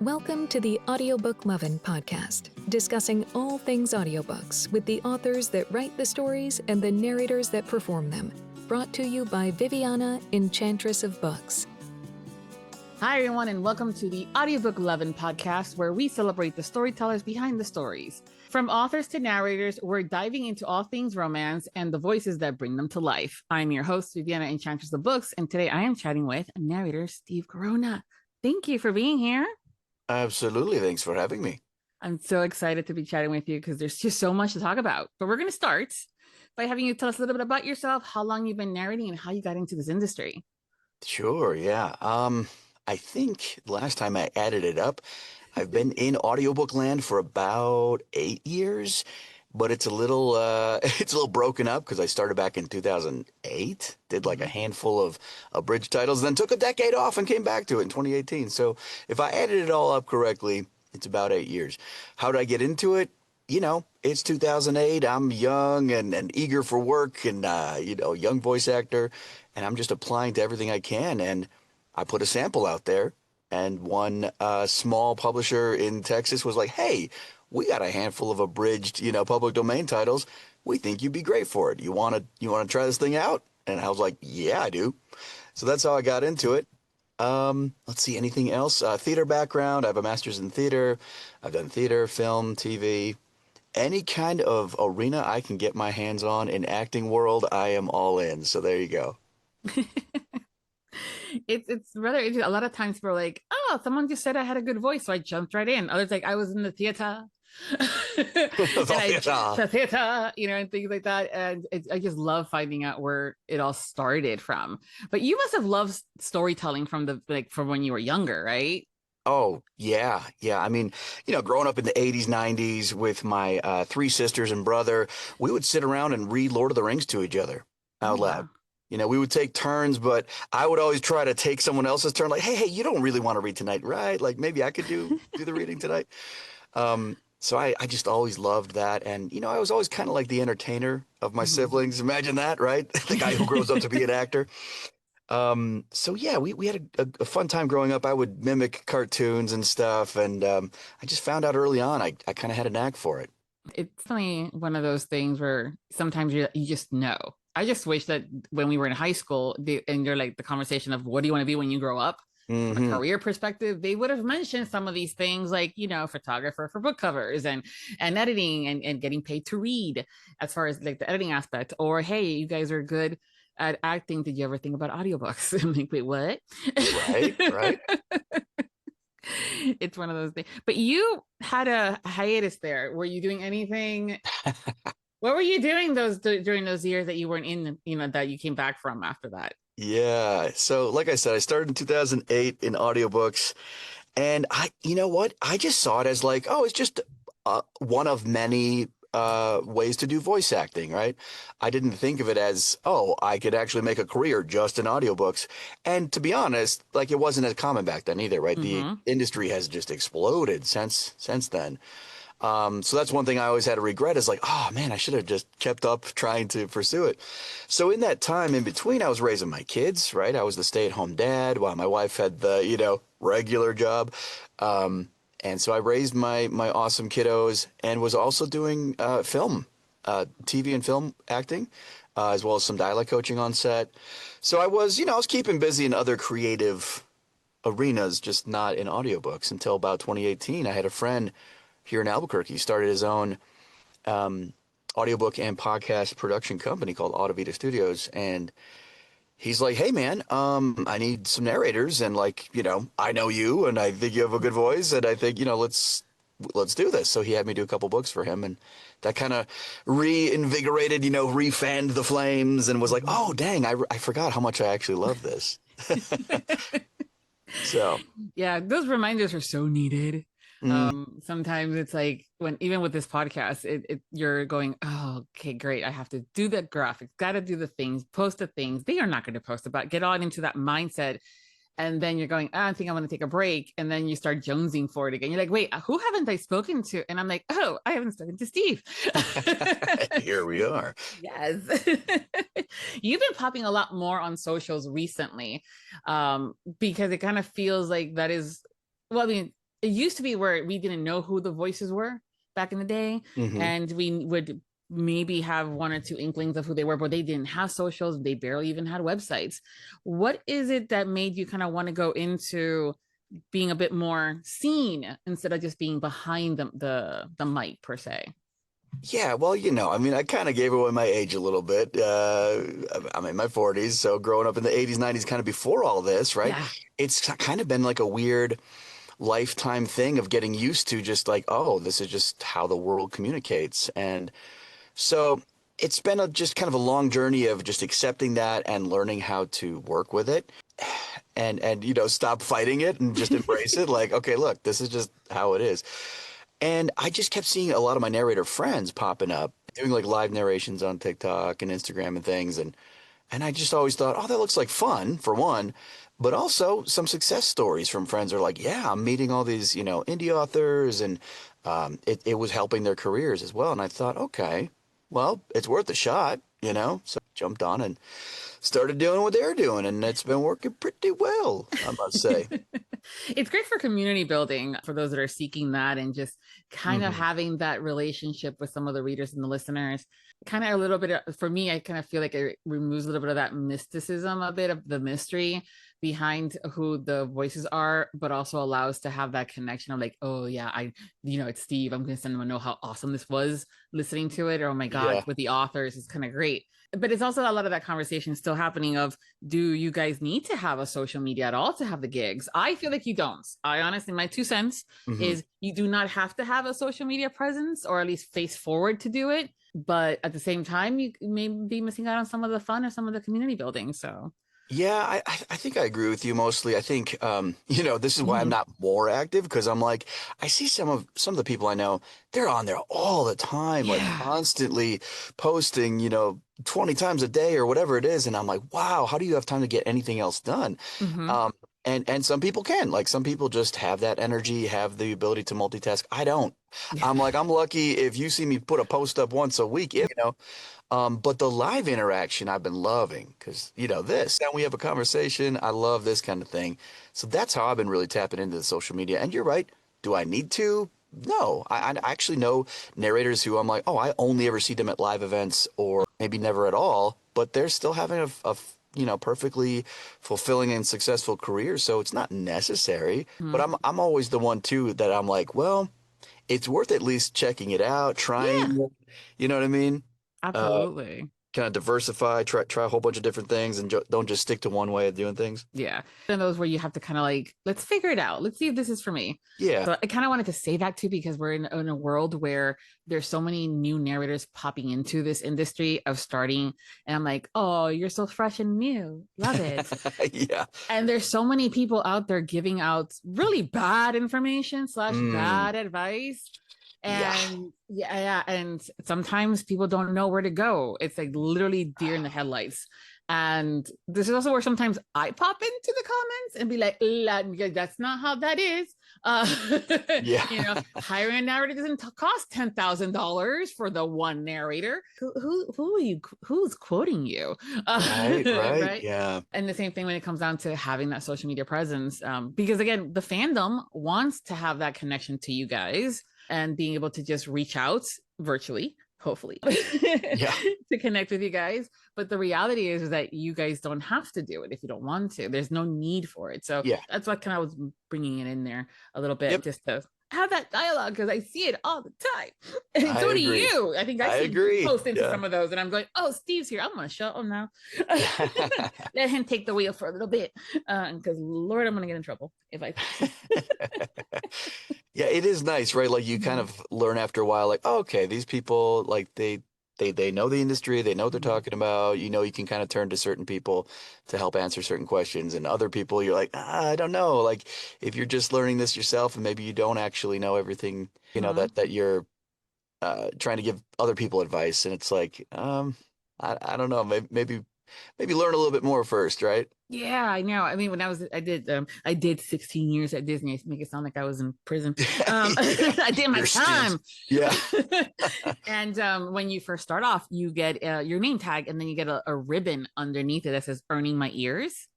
Welcome to the Audiobook Lovin podcast, discussing all things audiobooks with the authors that write the stories and the narrators that perform them. Brought to you by Viviana, Enchantress of Books. Hi, everyone, and welcome to the Audiobook Lovin podcast, where we celebrate the storytellers behind the stories. From authors to narrators, we're diving into all things romance and the voices that bring them to life. I'm your host, Viviana, Enchantress of Books, and today I am chatting with narrator Steve Corona. Thank you for being here. Absolutely. Thanks for having me. I'm so excited to be chatting with you because there's just so much to talk about. But we're going to start by having you tell us a little bit about yourself, how long you've been narrating, and how you got into this industry. Sure. Yeah. I think last time I added it up, I've been in audiobook land for about 8 years, but it's a little broken up because I started back in 2008, did like a handful of abridged titles, then took a decade off and came back to it in 2018. So if I added it all up correctly, it's about 8 years. How did I get into it? You know, it's 2008. I'm young and eager for work and, young voice actor, and I'm just applying to everything I can. And I put a sample out there, and one small publisher in Texas was like, hey, we got a handful of abridged, public domain titles. We think you'd be great for it. You want to try this thing out? And I was like, yeah, I do. So that's how I got into it. Let's see, anything else? Theater background. I have a master's in theater. I've done theater, film, TV. Any kind of arena I can get my hands on in acting world, I am all in. So there you go. It's rather interesting. A lot of times we're like, oh, someone just said I had a good voice, so I jumped right in. Others like, I was in the theater. The theater, and things like that. And I just love finding out where it all started from. But you must have loved storytelling from when you were younger, right? Oh, yeah. I mean, growing up in the 80s, 90s with my 3 sisters and brother, we would sit around and read Lord of the Rings to each other out loud. We would take turns, but I would always try to take someone else's turn. Like, hey, you don't really want to read tonight, right? Like, maybe I could do the reading tonight. So I just always loved that. And, I was always kind of like the entertainer of my siblings. Imagine that, right? The guy who grows up to be an actor. So yeah, we had a fun time growing up. I would mimic cartoons and stuff. And I just found out early on, I kind of had a knack for it. It's definitely one of those things where sometimes you just know. I just wish that when we were in high school and you're like the conversation of what do you want to be when you grow up, from a career perspective, they would have mentioned some of these things like, photographer for book covers and editing and getting paid to read as far as like the editing aspect, or, hey, you guys are good at acting. Did you ever think about audiobooks? I'm like, wait, what? Right. It's one of those things. But you had a hiatus there. Were you doing anything? What were you doing during those years that you weren't in, that you came back from after that? Yeah. So like I said, I started in 2008 in audiobooks, and I just saw it as like, oh, it's just one of many ways to do voice acting, right? I didn't think of it as, oh, I could actually make a career just in audiobooks. And to be honest, like, it wasn't as common back then either, right? The industry has just exploded since then. So that's one thing I always had to regret is like, oh man, I should have just kept up trying to pursue it. So in that time in between, I was raising my kids, right? I was the stay-at-home dad while my wife had the, regular job. And so I raised my awesome kiddos and was also doing film, TV and film acting, as well as some dialect coaching on set. So I was keeping busy in other creative arenas, just not in audiobooks until about 2018. I had a friend here in Albuquerque. He started his own audiobook and podcast production company called Audiobook Studios. And he's like, hey, man, I need some narrators. And like, I know you and I think you have a good voice. And I think, let's do this. So he had me do a couple books for him. And that kind of reinvigorated, refanned the flames and was like, oh, dang, I forgot how much I actually love this. So, yeah, those reminders are so needed. Sometimes it's like even with this podcast, you're going, oh, okay, great. I have to do the graphics, got to do the things, post the things. They are not going to post about, get on into that mindset. And then you're going, I think I'm going to take a break. And then you start jonesing for it again. You're like, wait, who haven't I spoken to? And I'm like, oh, I haven't spoken to Steve. Here we are. Yes. You've been popping a lot more on socials recently, because it kind of feels like that is, well, I mean, it used to be where we didn't know who the voices were back in the day, and we would maybe have one or two inklings of who they were, but they didn't have socials. They barely even had websites. What is it that made you kind of want to go into being a bit more seen instead of just being behind the mic per se? Yeah, well, I mean, I kind of gave away my age a little bit. I'm in my 40s, so growing up in the 80s, 90s, kind of before all this, right? Yeah. It's kind of been like a weird lifetime thing of getting used to just like, oh, this is just how the world communicates. And so it's been just kind of a long journey of just accepting that and learning how to work with it and stop fighting it and just embrace it. Like, okay, look, this is just how it is. And I just kept seeing a lot of my narrator friends popping up, doing like live narrations on TikTok and Instagram and things. And I just always thought, oh, that looks like fun, for one. But also some success stories from friends are like, yeah, I'm meeting all these, indie authors, and it was helping their careers as well. And I thought, okay, well, it's worth a shot, So I jumped on and started doing what they're doing, and it's been working pretty well, I must say. It's great for community building for those that are seeking that, and just kind of having that relationship with some of the readers and the listeners. Kind of a little bit for me, I kind of feel like it removes a little bit of that mysticism, a bit of the mystery behind who the voices are, but also allows to have that connection of like, oh yeah, it's Steve, I'm gonna send him a note how awesome this was listening to it, or oh my god, with the authors, it's kind of great. But it's also a lot of that conversation still happening of, do you guys need to have a social media at all to have the gigs? I feel like you don't. I honestly, my 2 cents is you do not have to have a social media presence, or at least face forward to do it. But at the same time, you may be missing out on some of the fun or some of the community building. So yeah, I think I agree with you mostly. I think, this is why I'm not more active, because I'm like, I see some of the people I know, they're on there all the time, like constantly posting, 20 times a day or whatever it is. And I'm like, wow, how do you have time to get anything else done? And some people can, like, some people just have that energy, have the ability to multitask. I don't. I'm like, I'm lucky if you see me put a post up once a week, but the live interaction I've been loving, because, this, and we have a conversation. I love this kind of thing. So that's how I've been really tapping into the social media. And you're right. Do I need to? No. I actually know narrators who I'm like, oh, I only ever see them at live events, or maybe never at all, but they're still having a perfectly fulfilling and successful career. So it's not necessary. But I'm always the one too that I'm like, well, it's worth at least checking it out, trying it. You know what I mean? absolutely. Kind of diversify, try a whole bunch of different things, and don't just stick to one way of doing things. Yeah. And those where you have to kind of like, let's figure it out. Let's see if this is for me. Yeah. So I kind of wanted to say that too, because we're in a world where there's so many new narrators popping into this industry of starting. And I'm like, oh, you're so fresh and new. Love it. Yeah. And there's so many people out there giving out really bad information / bad advice. And and sometimes people don't know where to go. It's like literally deer in the headlights. And this is also where sometimes I pop into the comments and be like, that's not how that is. Hiring a narrator doesn't cost $10,000 for the one narrator. Who's quoting you? Right. Yeah. And the same thing when it comes down to having that social media presence, because again, the fandom wants to have that connection to you guys, and being able to just reach out virtually, hopefully, to connect with you guys. But the reality is that you guys don't have to do it if you don't want to. There's no need for it. So that's what kind of was bringing it in there a little bit, just to have that dialogue, because I see it all the time. And so do you. I think I see you post into some of those, and I'm going, oh, Steve's here. I'm going to shut him now. Let him take the wheel for a little bit, because Lord, I'm going to get in trouble if I. Yeah, it is nice, right? Like, you kind of learn after a while, like, oh, okay, these people, like, they know the industry, they know what they're talking about. You can kind of turn to certain people to help answer certain questions, and other people you're like, I don't know. Like, if you're just learning this yourself and maybe you don't actually know everything, that you're trying to give other people advice, and it's like, I don't know, maybe learn a little bit more first, right? Yeah, I know. I mean, when I did 16 years at Disney. I make it sound like I was in prison. I did my time. Yeah. And when you first start off, you get your name tag, and then you get a ribbon underneath it that says "Earning My Ears."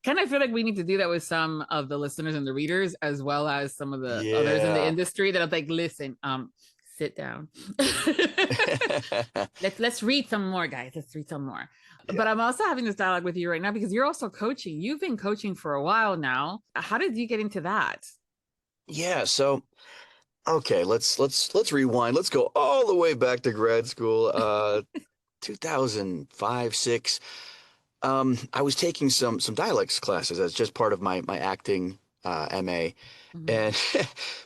kind of feel like we need to do that with some of the listeners and the readers, as well as some of the others in the Yeah. industry that are like, listen, sit down. let's read some more, guys. Let's read some more. Yeah. But I'm also having this dialogue with you right now because you're also coaching. You've been coaching for a while now. How did you get into that? Yeah. So, okay, let's rewind. Let's go all the way back to grad school. 2005, 6. I was taking some dialects classes as just part of my acting MA. Mm-hmm. And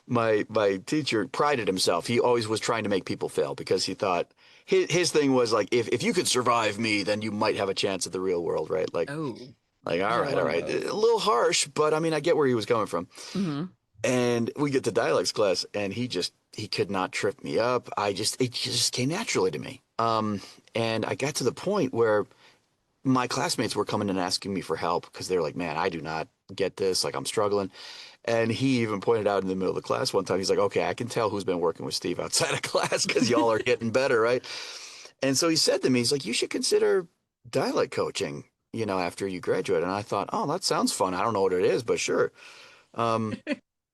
my teacher prided himself. He always was trying to make people fail because he thought his thing was like, if you could survive me, then you might have a chance at the real world, right? Like, all right. A little harsh, but I mean, I get where he was coming from. Mm-hmm. And we get to dialects class, and he could not trip me up. It just came naturally to me. And I got to the point where my classmates were coming and asking me for help because they're like, man, I do not get this. Like, I'm struggling. And he even pointed out in the middle of the class one time, he's like, okay, I can tell who's been working with Steve outside of class because y'all are getting better, right? And so he said to me, he's like, you should consider dialect coaching, after you graduate. And I thought, oh, that sounds fun. I don't know what it is, but sure.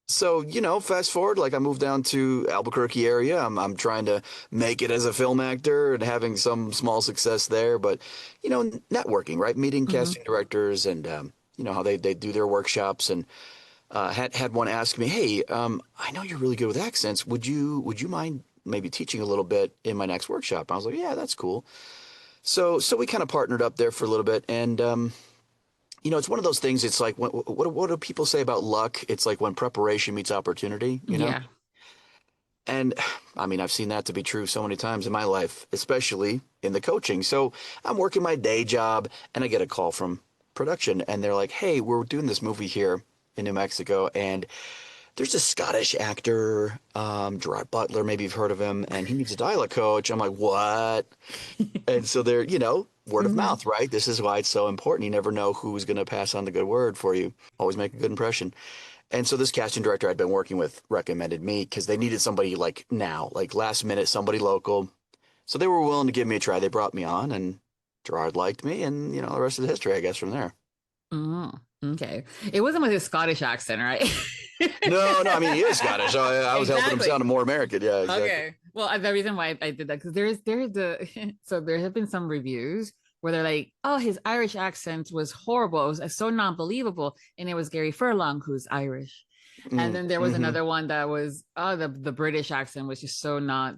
So, fast forward, like I moved down to Albuquerque area. I'm trying to make it as a film actor and having some small success there. But, networking, right? Meeting casting directors and, how they do their workshops. And had one ask me, hey, I know you're really good with accents. Would you mind maybe teaching a little bit in my next workshop? I was like, yeah, that's cool. So we kind of partnered up there for a little bit. And, it's one of those things. It's like, what do people say about luck? It's like when preparation meets opportunity, Yeah. And I mean, I've seen that to be true so many times in my life, especially in the coaching. So I'm working my day job and I get a call from production and they're like, hey, we're doing this movie here in New Mexico. And there's a Scottish actor, Gerard Butler, maybe you've heard of him, and he needs a dialect coach. I'm like, what? And so they're, word of mouth, right? This is why it's so important. You never know who's going to pass on the good word for you. Always make a good impression. And so this casting director I'd been working with recommended me because they needed somebody like now, like last minute, somebody local. So they were willing to give me a try. They brought me on and Gerard liked me and, the rest of the history, I guess, from there. Okay. It wasn't with his Scottish accent, right? No, I mean, he is Scottish. So I was helping him sound more American. Yeah, exactly. Okay. Well, the reason why I did that, because there have been some reviews where they're like, oh, his Irish accent was horrible. It was so non-believable. And it was Gary Furlong, who's Irish. And then there was another one that was, the British accent was just so not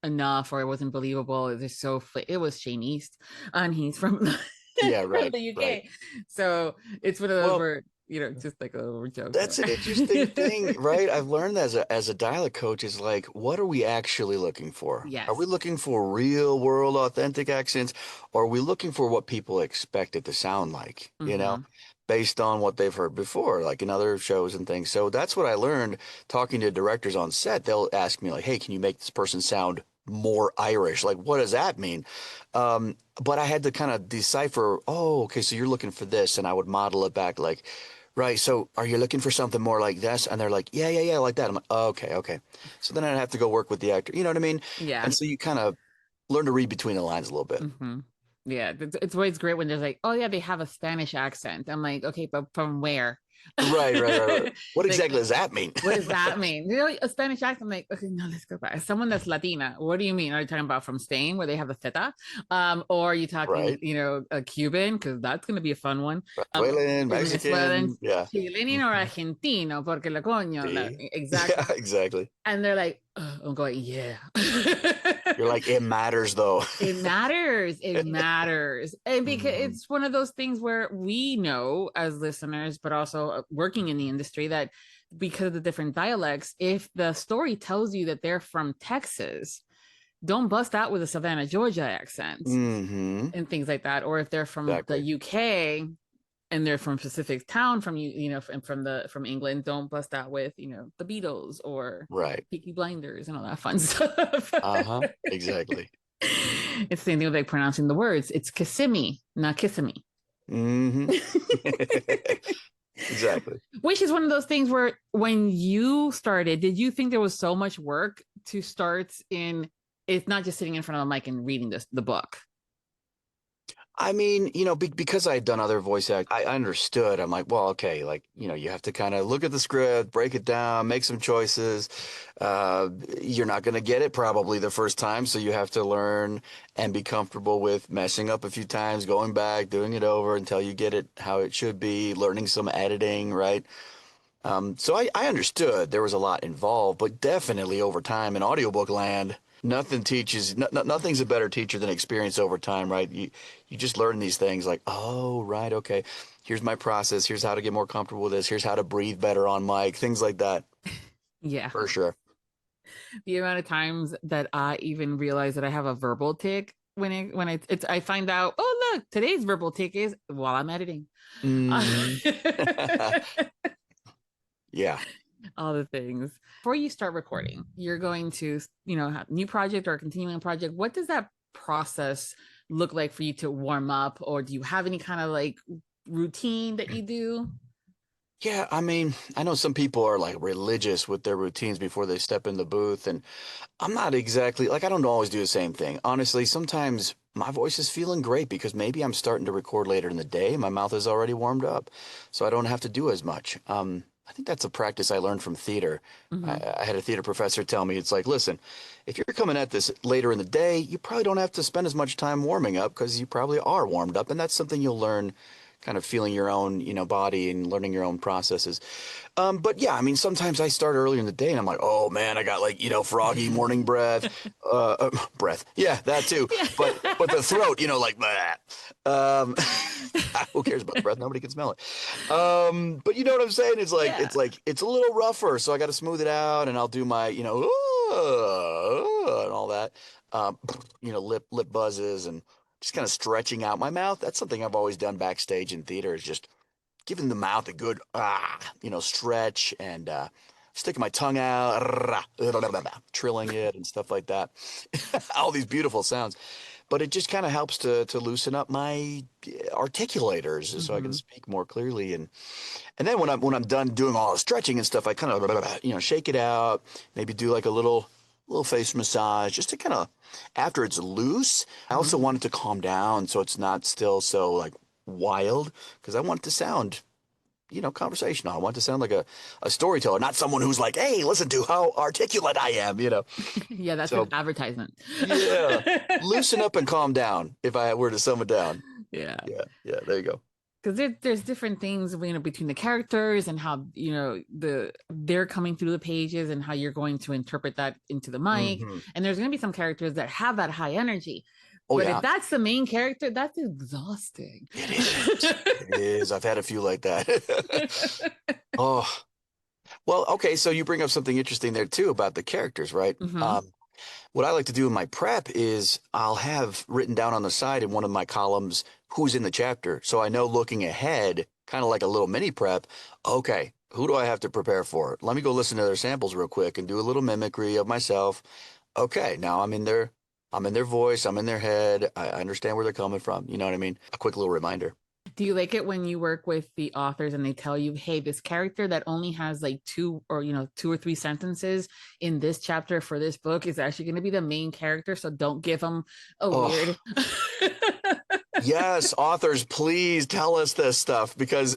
enough, or it wasn't believable. It was Shane East, and he's from from the UK. Right. So it's one of those where, just like a little joke. That's an interesting thing, right? I've learned as a dialect coach is like, what are we actually looking for? Yes. Are we looking for real world authentic accents, or are we looking for what people expect it to sound like, based on what they've heard before, like in other shows and things? So that's what I learned talking to directors on set. They'll ask me like, hey, can you make this person sound more Irish? Like, what does that mean? But I had to kind of decipher, okay, so you're looking for this. And I would model it back like, right, so are you looking for something more like this? And they're like, yeah, like that. I'm like, okay. So then I'd have to go work with the actor. You know what I mean? Yeah. And so you kind of learn to read between the lines a little bit. Mm-hmm. Yeah, it's always great when there's like, oh yeah, they have a Spanish accent. I'm like, okay, but from where? Right. What exactly does that mean? What does that mean? A Spanish accent. I'm like, okay, no, let's go back. Someone that's Latina. What do you mean? Are you talking about from Spain where they have the theta? Or are you talking, a Cuban? Because that's going to be a fun one. Venezuelan, Mexican, Chilean or Argentino, porque la coño. Exactly. Yeah, exactly. And they're like, I'm going, yeah. You're like, it matters though. It matters. And because it's one of those things where we know as listeners, but also working in the industry, that because of the different dialects, if the story tells you that they're from Texas, don't bust out with a Savannah, Georgia accent and things like that. Or if they're from the UK and they're from a specific town from from England, don't bust out with the Beatles or Peaky Blinders and all that fun stuff. Exactly. It's the same thing with like pronouncing the words. It's Kissimmee, not Kissimmee. Exactly. Which is one of those things where when you started, did you think there was so much work to start in? It's not just sitting in front of a mic and reading the book. I mean, because I had done other voice act, I understood. I'm like, well, okay, like, you have to kind of look at the script, break it down, make some choices. You're not going to get it probably the first time, so you have to learn and be comfortable with messing up a few times, going back, doing it over until you get it how it should be, learning some editing, right? So I understood there was a lot involved, but definitely over time in audiobook land, nothing's a better teacher than experience over time, right? You just learn these things like, oh, right, okay, here's my process, here's how to get more comfortable with this, here's how to breathe better on mic, things like that, Yeah. for sure. The amount of times that I even realize that I have a verbal tick I find out, oh, look, today's verbal tick is while I'm editing. Mm. Yeah. All the things. Before you start recording, you're going to, have new project or a continuing project. What does that process look like for you to warm up? Or do you have any kind of like routine that you do? Yeah, I mean, I know some people are like religious with their routines before they step in the booth, and I'm not exactly like I don't always do the same thing. Honestly, sometimes my voice is feeling great because maybe I'm starting to record later in the day. My mouth is already warmed up, so I don't have to do as much. I think that's a practice I learned from theater. Mm-hmm. I had a theater professor tell me, it's like, listen, if you're coming at this later in the day, you probably don't have to spend as much time warming up because you probably are warmed up, and that's something you'll learn kind of feeling your own, body and learning your own processes. But yeah, I mean, sometimes I start earlier in the day and I'm like, oh man, I got like, froggy morning breath, breath. Yeah, that too. Yeah. But the throat, like that. Who cares about the breath? Nobody can smell it. But you know what I'm saying? It's like, Yeah. it's a little rougher. So I got to smooth it out and I'll do my, and all that, lip buzzes and just kind of stretching out my mouth. That's something I've always done backstage in theater, is just giving the mouth a good stretch and sticking my tongue out, trilling it and stuff like that. All these beautiful sounds. But it just kind of helps to loosen up my articulators so I can Mm-hmm. speak more clearly. And then when I'm done doing all the stretching and stuff, I kind of shake it out, maybe do like a little face massage just to kind of, after it's loose. I Mm-hmm. also want it to calm down so it's not still so like wild, because I want it to sound conversational. I want it to sound like a storyteller, not someone who's like, hey, listen to how articulate I am. Yeah, that's an So advertisement. yeah, loosen up and calm down, if I were to sum it down. Yeah. Yeah, there you go. Because there's different things, between the characters and how they're coming through the pages and how you're going to interpret that into the mic. Hmm. And there's going to be some characters that have that high energy. Oh But yeah, if that's the main character, that's exhausting. it is. It is. I've had a few like that. Oh, well, okay. So you bring up something interesting there too about the characters, right? Mm-hmm. What I like to do in my prep is I'll have written down on the side in one of my columns who's in the chapter. So I know looking ahead, kind of like a little mini prep, okay, who do I have to prepare for? Let me go listen to their samples real quick and do a little mimicry of myself. Okay, now I'm in their voice, I'm in their head. I understand where they're coming from. You know what I mean? A quick little reminder. Do you like it when you work with the authors and they tell you, hey, this character that only has like two or three sentences in this chapter for this book is actually going to be the main character, so don't give them a Oh, weird. yes, authors, please tell us this stuff, because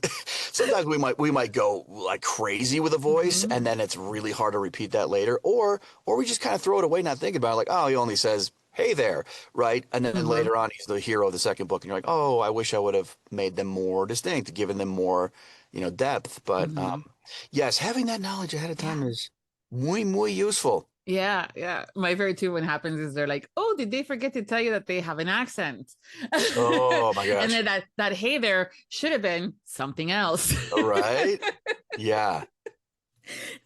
sometimes we might go like crazy with a voice, Mhm. and then it's really hard to repeat that later, or we just kind of throw it away, not thinking about it, like, oh, he only says hey there, right? And then Mhm. later on he's the hero of the second book, and you're like, oh, I wish I would have made them more distinct, given them more depth. But Mhm. yes, having that knowledge ahead of Yeah. time is muy useful. Yeah. My favorite too when happens is they're like, oh, did they forget to tell you that they have an accent? Oh my And gosh. then that hey there should have been something else. Right. Yeah.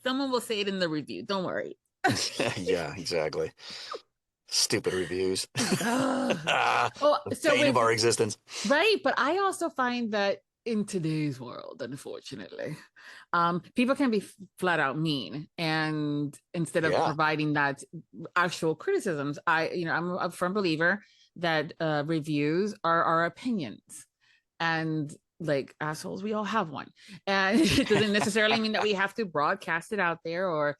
Someone will say it in the review. Don't worry. Yeah, exactly. Stupid reviews. Oh, The so bane of with our existence. right, but I also find that in today's world, unfortunately, people can be flat out mean, and instead of Yeah. providing that actual criticisms, I'm a firm believer that reviews are our opinions, and like assholes, we all have one, and it doesn't necessarily mean that we have to broadcast it out there or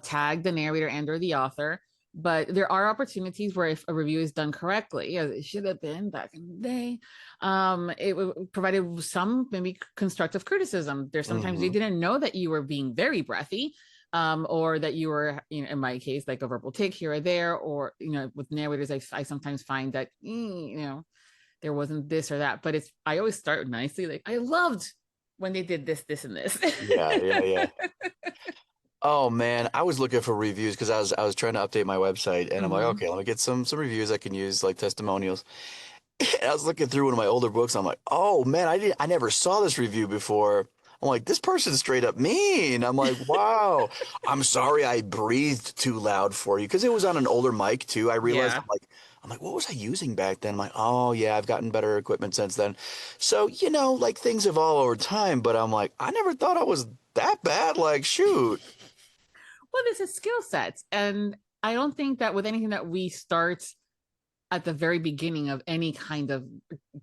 tag the narrator and or the author. But there are opportunities where if a review is done correctly, as it should have been back in the day, it provided some maybe constructive criticism. There's sometimes you didn't know that you were being very breathy, or that you were, in my case, like a verbal tick here or there, or with narrators, I sometimes find that there wasn't this or that, but I always start nicely, like, I loved when they did this, and this. Yeah. Oh man, I was looking for reviews because I was trying to update my website, and I'm like, okay, let me get some reviews I can use, like testimonials. And I was looking through one of my older books. I'm like, oh man, I never saw this review before. I'm like, this person's straight up mean. I'm like, wow. I'm sorry I breathed too loud for you, because it was on an older mic too. I realized, Yeah. I'm like, what was I using back then? I'm like, oh yeah, I've gotten better equipment since then. So, like things evolve over time, but I'm like, I never thought I was that bad. Like, shoot. Well, this is skill sets, and I don't think that with anything that we start at the very beginning of any kind of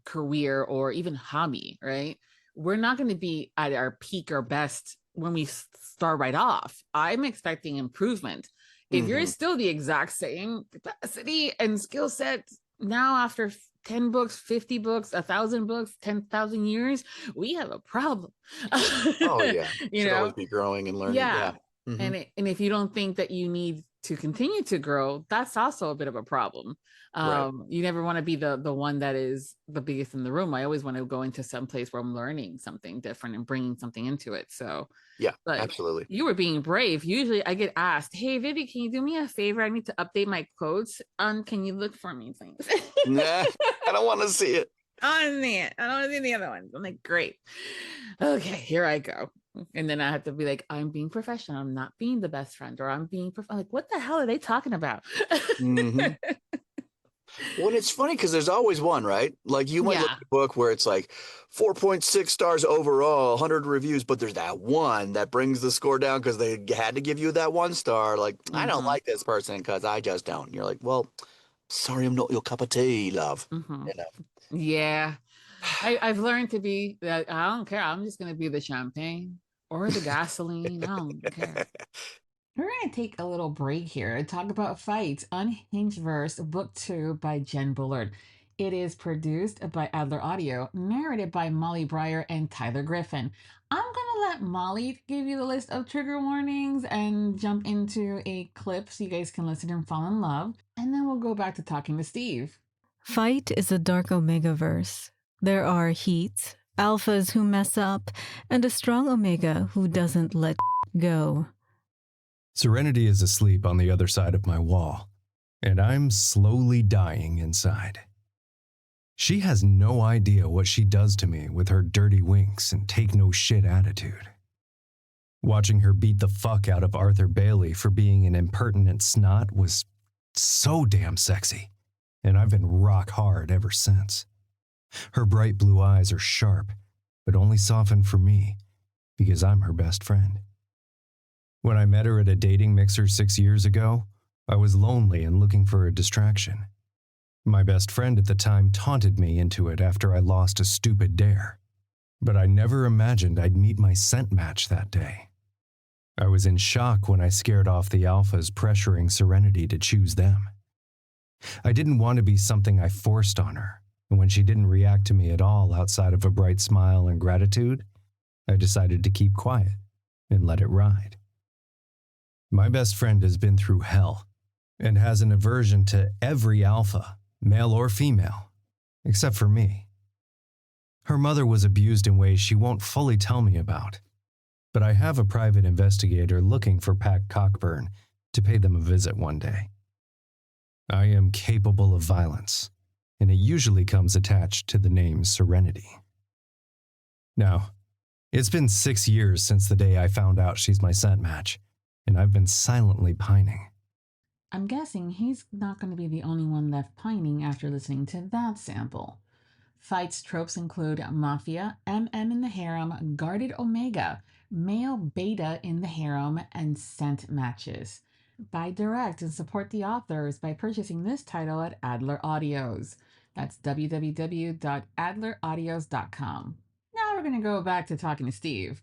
career or even hobby, right? We're not going to be at our peak or best when we start right off. I'm expecting improvement. If you're still the exact same capacity and skill set now after 10 books, 50 books, 1,000 books, 10,000 years, we have a problem. Oh yeah, should always be growing and learning. Yeah. Yeah. And if you don't think that you need to continue to grow, that's also a bit of a problem. Right. You never want to be the one that is the biggest in the room. I always want to go into some place where I'm learning something different and bringing something into it. So Yeah, but absolutely. you were being brave. Usually I get asked, hey Vivi, can you do me a favor? I need to update my quotes. Can you look for me, please? Nah, I don't want to see it. I don't see it. I don't want to see the other ones. I'm like, great. Okay, here I go. And then I have to be like, I'm being professional. I'm not being the best friend, or I'm being like, what the hell are they talking about? Well, it's funny because there's always one, right? Like you might look Yeah. at a book where it's like 4.6 stars overall, 100 reviews, but there's that one that brings the score down because they had to give you that 1 star. Like, I don't like this person because I just don't. And you're like, well, sorry, I'm not your cup of tea, love. Yeah. I've learned to be that I don't care. I'm just going to be the champagne or the gasoline. I don't care. We're going to take a little break here and talk about Fight, Unhinged Verse, Book 2 by Jen Bullard. It is produced by Adler Audio, narrated by Molly Breyer and Tyler Griffin. I'm going to let Molly give you the list of trigger warnings and jump into a clip so you guys can listen and fall in love. And then we'll go back to talking to Steve. Fight is a dark omega verse. There are heats, alphas who mess up, and a strong omega who doesn't let go. Serenity is asleep on the other side of my wall, and I'm slowly dying inside. She has no idea what she does to me with her dirty winks and take-no-shit attitude. Watching her beat the fuck out of Arthur Bailey for being an impertinent snot was so damn sexy, and I've been rock hard ever since. Her bright blue eyes are sharp, but only softened for me, because I'm her best friend. When I met her at a dating mixer 6 years ago, I was lonely and looking for a distraction. My best friend at the time taunted me into it after I lost a stupid dare, but I never imagined I'd meet my scent match that day. I was in shock when I scared off the alphas pressuring Serenity to choose them. I didn't want to be something I forced on her, and when she didn't react to me at all outside of a bright smile and gratitude, I decided to keep quiet and let it ride. My best friend has been through hell and has an aversion to every alpha, male or female, except for me. Her mother was abused in ways she won't fully tell me about, but I have a private investigator looking for Pat Cockburn to pay them a visit one day. I am capable of violence, and it usually comes attached to the name Serenity. Now, it's been 6 years since the day I found out she's my scent match, and I've been silently pining. I'm guessing he's not going to be the only one left pining after listening to that sample. Fight's tropes include Mafia, MM in the harem, Guarded Omega, Male Beta in the harem, and scent matches. Buy direct and support the authors by purchasing this title at Adler Audios. That's www.adleraudios.com. Now we're going to go back to talking to Steve.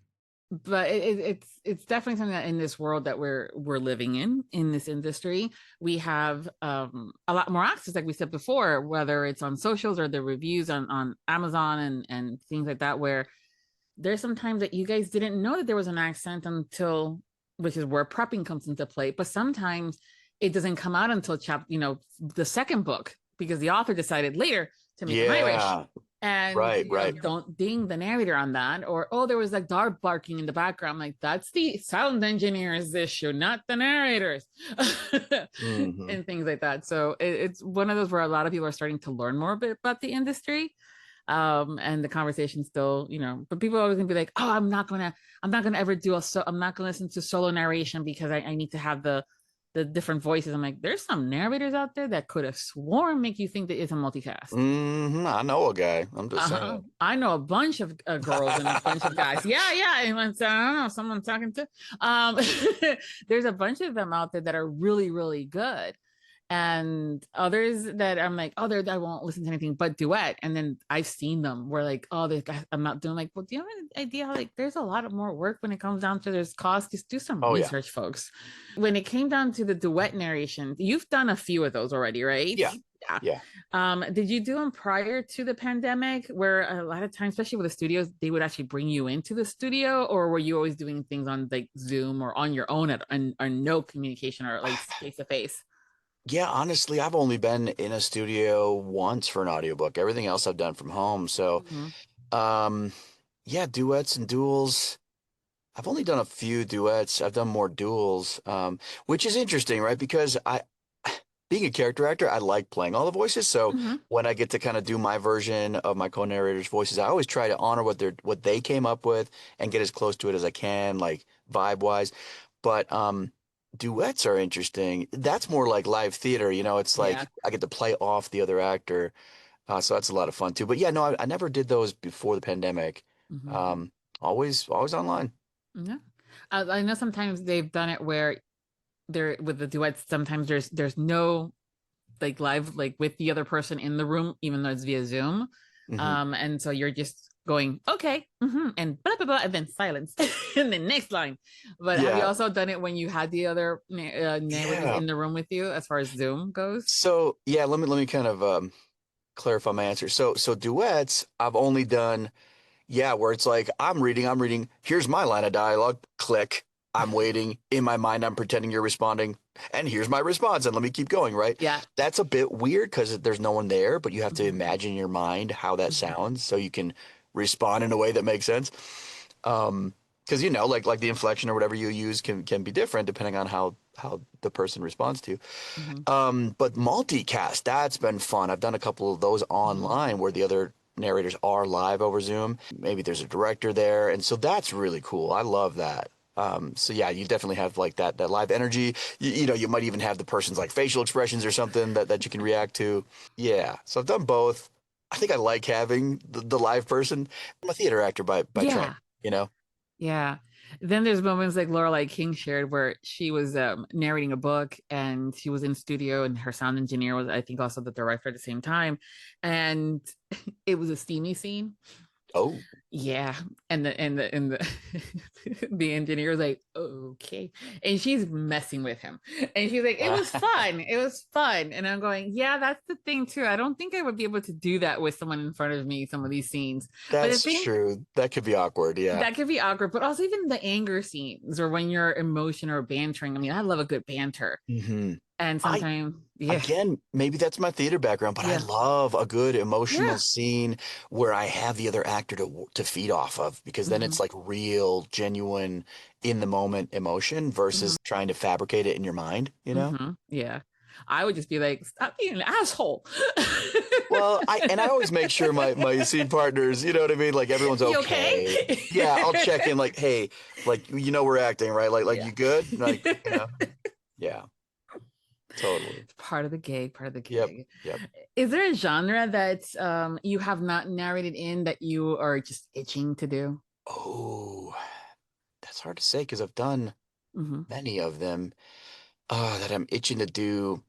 but it's definitely something that in this world that we're living in this industry, we have a lot more access, like we said before, whether it's on socials or the reviews on Amazon and things like that, where there's some times that you guys didn't know that there was an accent until, which is where prepping comes into play. But sometimes it doesn't come out until the second book, because the author decided later to make them Irish. And right. Don't ding the narrator on that. Or, oh, there was like dog barking in the background. Like, that's the sound engineer's issue, not the narrators. And things like that. So it's one of those where a lot of people are starting to learn more about the industry. And the conversation still, but people are always gonna be like, oh, I'm not gonna ever I'm not gonna listen to solo narration because I need to have the different voices. I'm like, there's some narrators out there that could have sworn make you think that it's a multicast. I know a guy. I'm just saying. I know a bunch of girls and a bunch of guys. Yeah. And I don't know, someone talking to. There's a bunch of them out there that are really, really good. And others that I'm like, oh, I won't listen to anything but duet. And then I've seen them where like, oh, I'm not doing, like, well, do you have an idea? Like, there's a lot of more work when it comes down to there's cost. Just do some research, folks. When it came down to the duet narration, you've done a few of those already, right? Yeah. Did you do them prior to the pandemic, where a lot of times, especially with the studios, they would actually bring you into the studio, or were you always doing things on like Zoom or on your own and no communication or like face to face? Yeah, honestly, I've only been in a studio once for an audiobook. Everything else I've done from home. So, duets and duels. I've only done a few duets. I've done more duels, which is interesting, right? Because being a character actor, I like playing all the voices. So when I get to kind of do my version of my co-narrators' voices, I always try to honor what they came up with and get as close to it as I can, like vibe-wise. But duets are interesting. That's more like live theater, it's like I get to play off the other actor. So that's a lot of fun too. But yeah, no, I never did those before the pandemic. Always online. Yeah. I know sometimes they've done it where they're with the duets. Sometimes there's no like live, like with the other person in the room, even though it's via Zoom. And so you're just going, okay, and blah, blah, blah, and then silence, and then next line. But have you also done it when you had the other narrators in the room with you, as far as Zoom goes? So yeah, let me kind of clarify my answer. So duets, I've only done, where it's like I'm reading. Here's my line of dialogue. Click. I'm waiting. In my mind, I'm pretending you're responding. And here's my response. And let me keep going, right? Yeah. That's a bit weird because there's no one there, but you have to imagine in your mind how that sounds so you can respond in a way that makes sense. Because, like the inflection or whatever you use can be different depending on how the person responds to you. But multicast, that's been fun. I've done a couple of those online where the other narrators are live over Zoom. Maybe there's a director there. And so that's really cool. I love that. So yeah, you definitely have like that live energy. You might even have the person's like facial expressions or something that you can react to. Yeah. So I've done both. I think I like having the live person. I'm a theater actor by training, Yeah. Then there's moments like Lorelei King shared where she was narrating a book and she was in studio and her sound engineer was, I think, also the director at the same time. And it was a steamy scene. Oh. Yeah. And the the engineer was like, okay. And she's messing with him. And she's like, it was fun. It was fun. And I'm going, yeah, that's the thing too. I don't think I would be able to do that with someone in front of me, some of these scenes. That's true. That could be awkward. Yeah. That could be awkward. But also even the anger scenes or when you're emotion or bantering. I mean, I love a good banter. And sometimes, again, maybe that's my theater background, but I love a good emotional scene where I have the other actor to feed off of, because then it's like real, genuine, in the moment emotion versus trying to fabricate it in your mind, Yeah. I would just be like, stop being an asshole. Well, I always make sure my scene partners, you know what I mean? Like everyone's okay. Yeah, I'll check in like, hey, like, we're acting, right? Like you good? Like, yeah. Totally. Part of the gig. Yep. Is there a genre that you have not narrated in that you are just itching to do? Oh, that's hard to say because I've done many of them that I'm itching to do.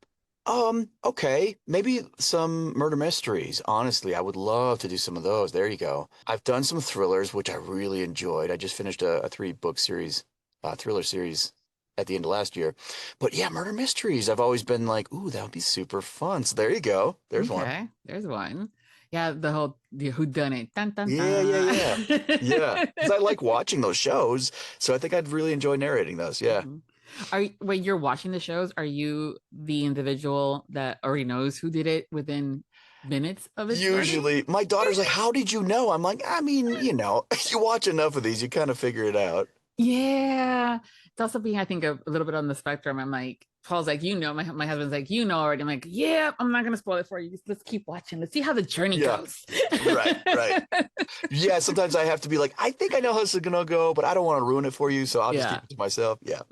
Okay. Maybe some murder mysteries. Honestly, I would love to do some of those. There you go. I've done some thrillers, which I really enjoyed. I just finished a 3-book series, thriller series at the end of last year. But yeah, murder mysteries. I've always been like, ooh, that would be super fun. So there you go. There's one. Okay, there's one. Yeah, the who done it. Dun, dun, Yeah, yeah, yeah. dun. Yeah. Because I like watching those shows. So I think I'd really enjoy narrating those. Yeah. Mhm. When you're watching the shows, are you the individual that already knows who did it within minutes of it starting? Usually, my daughter's like, how did you know? I'm like, I mean, you watch enough of these, you kind of figure it out. Yeah. It's also being, I think, a little bit on the spectrum. I'm like, Paul's like, my husband's like, already. I'm like, yeah, I'm not gonna spoil it for you. Let's keep watching. Let's see how the journey Yeah. goes. Right. Yeah, sometimes I have to be like, I think I know how this is gonna go, but I don't want to ruin it for you, so I'll just keep it to myself. Yeah.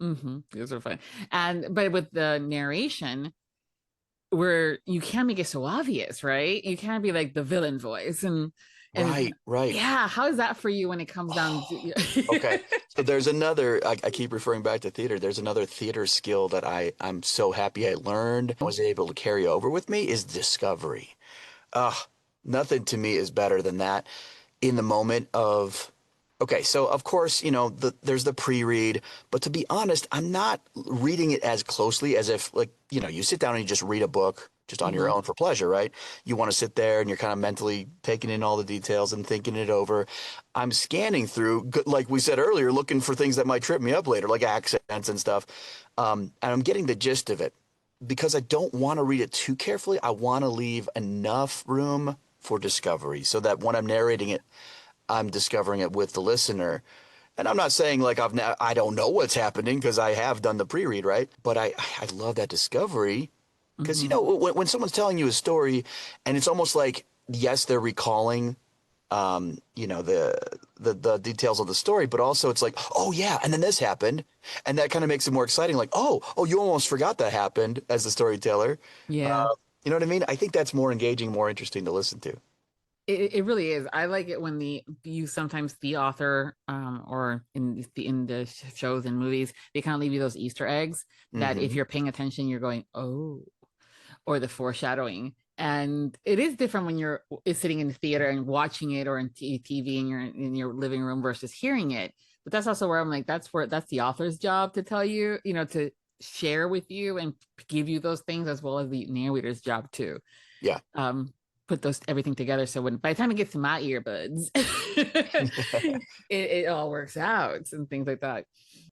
Those are fun. But with the narration, where you can't make it so obvious, right? You can't be like the villain voice and Right. yeah. How is that for you when it comes down to Okay. So there's another, I keep referring back to theater. There's another theater skill that I'm so happy I learned, I was able to carry over with me is discovery. Nothing to me is better than that in the moment of, okay, so of course, there's the pre-read, but to be honest, I'm not reading it as closely as if, like, you sit down and you just read a book just on your own for pleasure, right? You want to sit there and you're kind of mentally taking in all the details and thinking it over. I'm scanning through, like we said earlier, looking for things that might trip me up later, like accents and stuff. And I'm getting the gist of it. Because I don't want to read it too carefully, I want to leave enough room for discovery so that when I'm narrating it, I'm discovering it with the listener. And I'm not saying like I don't know what's happening because I have done the pre-read, right? But I love that discovery because, when someone's telling you a story and it's almost like, yes, they're recalling, the details of the story, but also it's like, oh yeah, and then this happened. And that kind of makes it more exciting. Like, oh, you almost forgot that happened as the storyteller. Yeah. You know what I mean? I think that's more engaging, more interesting to listen to. It really is. I like it when sometimes the author or in the shows and movies, they kind of leave you those Easter eggs that if you're paying attention, you're going, oh, or the foreshadowing. And it is different when you're sitting in the theater and watching it or in TV and you're in your living room versus hearing it. But that's also where I'm like, that's the author's job to tell you, to share with you and give you those things, as well as the narrator's job too. Yeah. Put everything together. So by the time it gets to my earbuds, it all works out and things like that.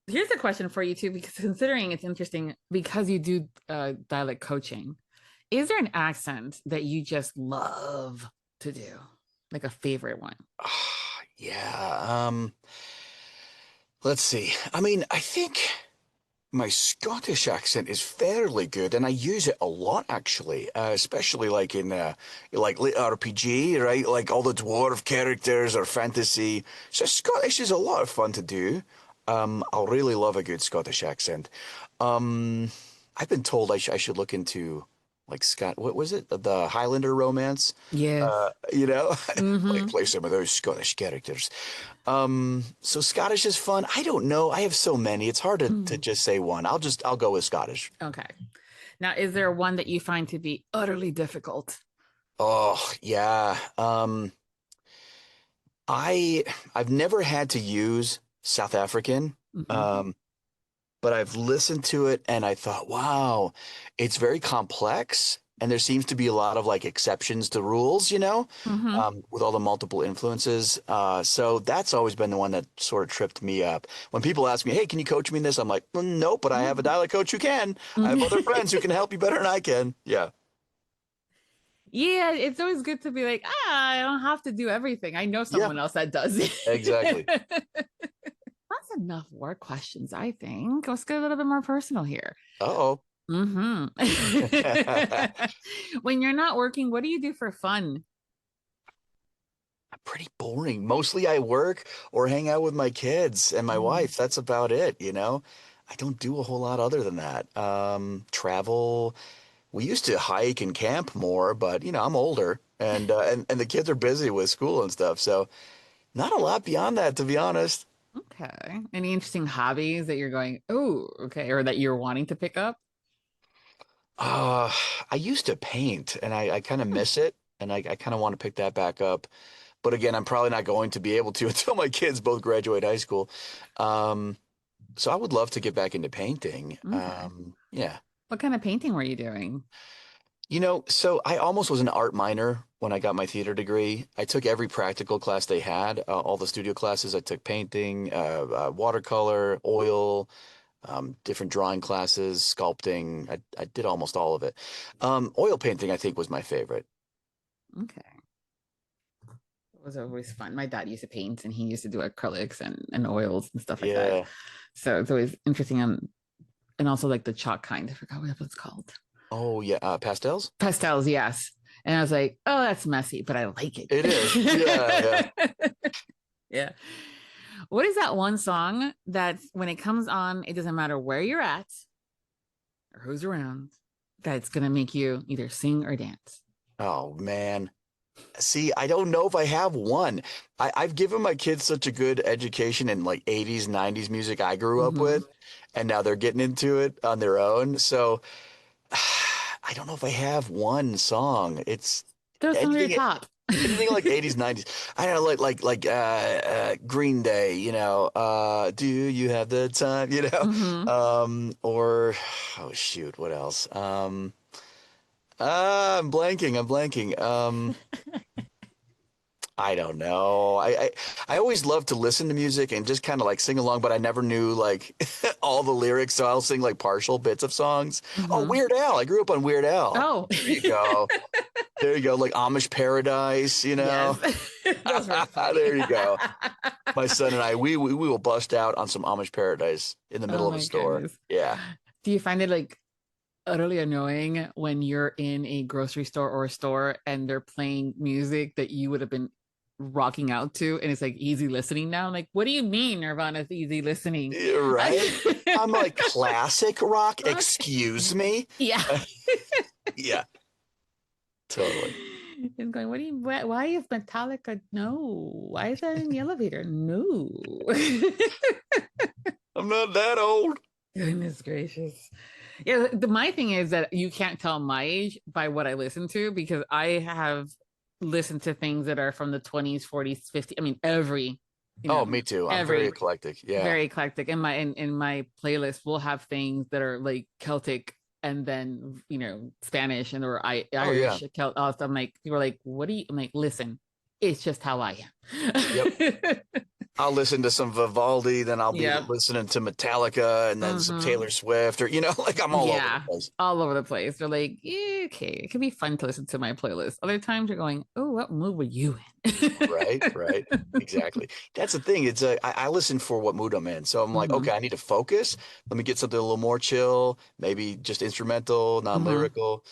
Here's a question for you too, because considering it's interesting because you do dialect coaching, is there an accent that you just love to do? Like a favorite one? Yeah. Let's see. I mean, I think my Scottish accent is fairly good, and I use it a lot actually, especially like in like lit RPG, right? Like all the dwarf characters or fantasy. So Scottish is a lot of fun to do. I really love a good Scottish accent. I've been told I should look into like what was it? The Highlander romance? Yeah. Like play some of those Scottish characters. So Scottish is fun. I don't know. I have so many. It's hard to just say one. I'll go with Scottish. Okay. Now, is there one that you find to be utterly difficult? Oh, yeah. I've never had to use South African. But I've listened to it and I thought, wow, it's very complex. And there seems to be a lot of like exceptions to rules, with all the multiple influences. So that's always been the one that sort of tripped me up. When people ask me, hey, can you coach me in this? I'm like, well, nope, but I have a dialect coach who can. I have other friends who can help you better than I can. Yeah. Yeah, it's always good to be like, I don't have to do everything. I know someone else that does it. Exactly. That's enough work questions, I think. Let's get a little bit more personal here. Uh-oh. When you're not working, what do you do for fun? Pretty boring. Mostly I work or hang out with my kids and my wife. That's about it, I don't do a whole lot other than that. Travel. We used to hike and camp more, but I'm older and the kids are busy with school and stuff. So not a lot beyond that, to be honest. Okay. Any interesting hobbies that you're going, oh, okay, or that you're wanting to pick up? I used to paint, and I kind of miss it, and I kind of want to pick that back up. But again, I'm probably not going to be able to until my kids both graduate high school. Um, so I would love to get back into painting. Okay. Yeah. What kind of painting were you doing? So I almost was an art minor when I got my theater degree. I took every practical class they had, all the studio classes. I took painting, watercolor, oil, different drawing classes, sculpting. I did almost all of it. Oil painting, I think, was my favorite. Okay. It was always fun. My dad used to paint and he used to do acrylics and oils and stuff like that. Yeah. So it's always interesting. And also like the chalk kind. I forgot what it's called. Oh, yeah. Pastels? Pastels, yes. And I was like, oh, that's messy, but I like it. It is. Yeah. Yeah. What is that one song that when it comes on, it doesn't matter where you're at or who's around, that's going to make you either sing or dance? Oh, man. See, I don't know if I have one. I've given my kids such a good education in like 80s, 90s music I grew up with, and now they're getting into it on their own. So I don't know if I have one song. It's Throw some of your anything, top. anything like 80s, 90s. I don't know, like Green Day, do you have the time, or oh shoot, what else? I'm blanking. I don't know. I always love to listen to music and just kind of like sing along, but I never knew like all the lyrics, so I'll sing like partial bits of songs. Oh, Weird Al. I grew up on Weird Al. Oh, there you go. There you go. Like Amish Paradise, Yes. There you go. My son and I, we will bust out on some Amish Paradise in the middle of a store. Goodness. Yeah. Do you find it like utterly annoying when you're in a grocery store or a store and they're playing music that you would have been rocking out to, and it's like easy listening now? Like, what do you mean Nirvana's easy listening? You're right. I'm like, classic rock, excuse me. Yeah. Yeah. Totally. And going, why is Metallica? No. Why is that in the elevator? No. I'm not that old. Goodness gracious. Yeah, my thing is that you can't tell my age by what I listen to, because I have listened to things that are from the 20s, 40s, 50s. I mean, Me too. I'm very eclectic. Yeah. Very eclectic. In my playlist, we'll have things that are like Celtic and then, Spanish or Irish. Yeah. I'm like, people are like, what do you, I'm like, listen, it's just how I am. Yep. I'll listen to some Vivaldi, then I'll be listening to Metallica, and then some Taylor Swift, or like I'm all over the place. All over the place. They're like, okay, it can be fun to listen to my playlist. Other times you're going, oh, what mood were you in? Right, exactly. That's the thing. It's I listen for what mood I'm in. So I'm like, okay, I need to focus. Let me get something a little more chill, maybe just instrumental, non-lyrical.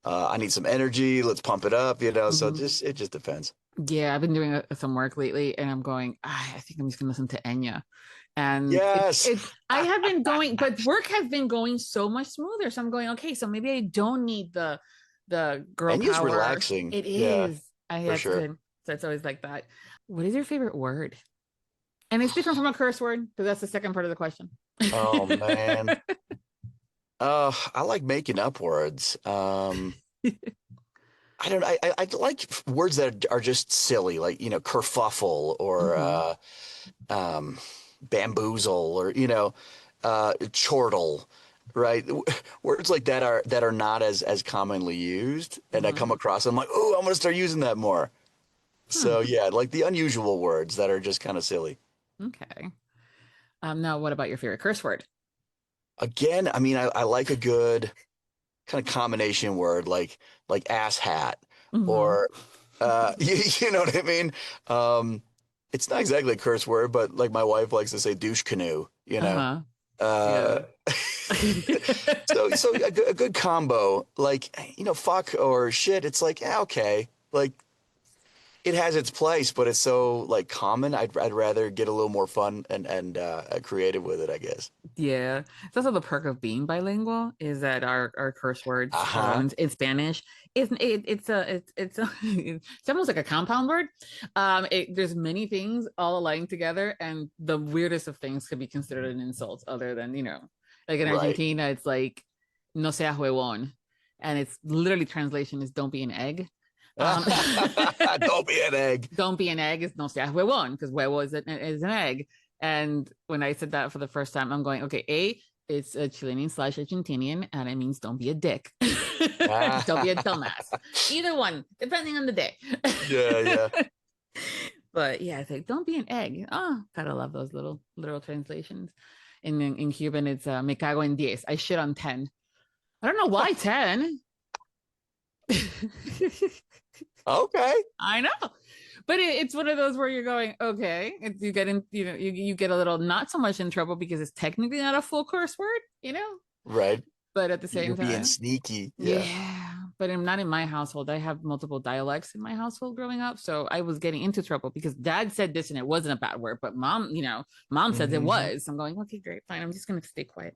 I need some energy. Let's pump it up. So it just depends. Yeah, I've been doing some work lately, and I'm going, I think I'm just gonna listen to Enya. And yes, I have been going, but work has been going so much smoother. So I'm going, okay, so maybe I don't need the girl Enya's power. relaxing. It is. For sure. Good. So it's always like that. What is your favorite word? And it's different from a curse word, because that's the second part of the question. Oh man. I like making up words. I don't. I like words that are just silly, like kerfuffle or bamboozle or chortle, right? Words like that are not as commonly used, and I come across them like, oh, I'm gonna start using that more. So yeah, like the unusual words that are just kind of silly. Okay. Now, what about your favorite curse word? Again, I mean, I like a good kind of combination word, like ass hat, or you know what I mean. It's not exactly a curse word, but like my wife likes to say douche canoe. So a good combo, like fuck or shit. It's like okay, like it has its place, but it's so like common. I'd rather get a little more fun and creative with it, I guess. Yeah, it's also the perk of being bilingual, is that our curse words in Spanish it's almost like a compound word. There's many things all aligned together, and the weirdest of things could be considered an insult, other than like in Argentina, it's like no sea huevón. and it's literally translation is "Don't be an egg." Don't be an egg. Don't be an egg is no seas huevón, because huevo is an egg. And when I said that for the first time, I'm going, okay, it's a Chilean/Argentinian, and it means don't be a dick. Don't be a dumbass. Either one, depending on the day. Yeah. But yeah, it's like, don't be an egg. Oh, gotta love those little literal translations. In Cuban, it's me cago en 10. I shit on 10. I don't know why 10. Okay. I know. But it's one of those where you're going, okay, you get in, you get a little not so much in trouble because it's technically not a full curse word, Right. But at the same time, being sneaky. Yeah. But I'm not in my household. I have multiple dialects in my household growing up. So I was getting into trouble because dad said this and it wasn't a bad word, but mom says it was. I'm going, okay, great, fine. I'm just going to stay quiet.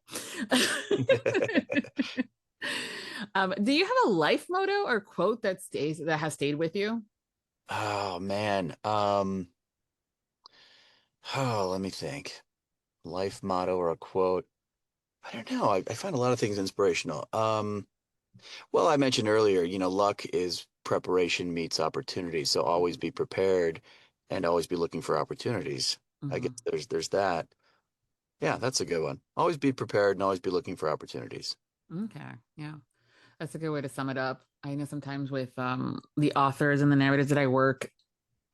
Do you have a life motto or quote that has stayed with you? Oh man. Let me think. Life motto or a quote. I don't know. I find a lot of things inspirational. Well, I mentioned earlier, luck is preparation meets opportunity. So always be prepared and always be looking for opportunities. I guess there's that. Yeah, that's a good one. Always be prepared and always be looking for opportunities. Okay. Yeah. That's a good way to sum it up. I know sometimes with the authors and the narrators that I work,